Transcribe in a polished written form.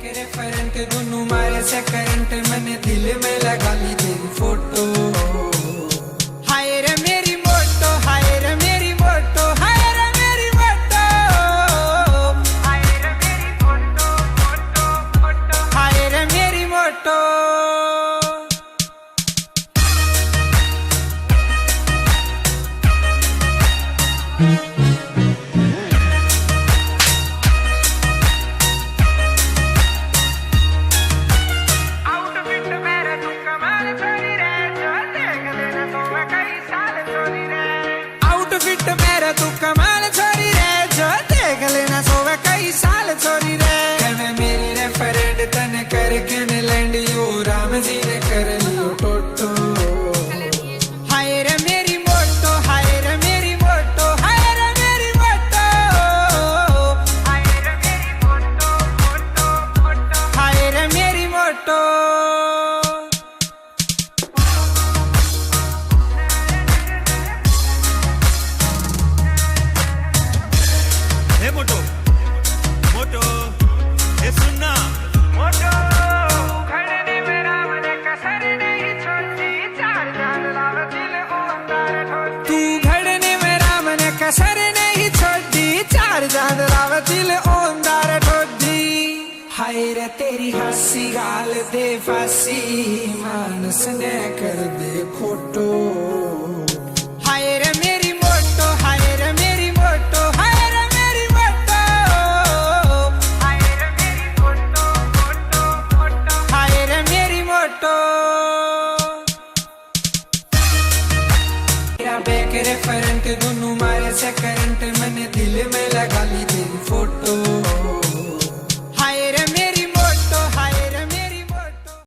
तेरे करंट दोनों मारे से करंट मैंने दिल में लगा ली तेरी फोटो। हाय रे मेरी मोटो, हाय रे मेरी मोटो, हाय रे मेरी मोटो, हाय रे मेरी मोटो, मोटो मोटो, हाय रे मेरी मोटो। आउटफिट मेरा तू कमाल छोरी रे, जो देख लेना सोवे कई साल छोरी रे। कहवे मेरी रे फ्रेंड तने करके ने लैंड यो राम जी ने कर लियो टोटो। हाय रे मेरी मोटो, हाय रे मेरी मोटो, हाय रे मेरी मोटो, हाय रे मेरी मोटो, मोटो मोटो, हाय रे मेरी मोटो। हे मोटो मोटो हे सुनना मोटो खड़ने में राम ने कसर नहीं छोड़ी, चार चांद लाव दिल ओंदार ठोड़ी। तू घड़ने में राम ने कसर नहीं छोड़ी, चार चांद लाव दिल ओंदार ठोड़ी। हाय रे तेरी हंसी गाल दे फांसी, मानस ने कर दे खोटो।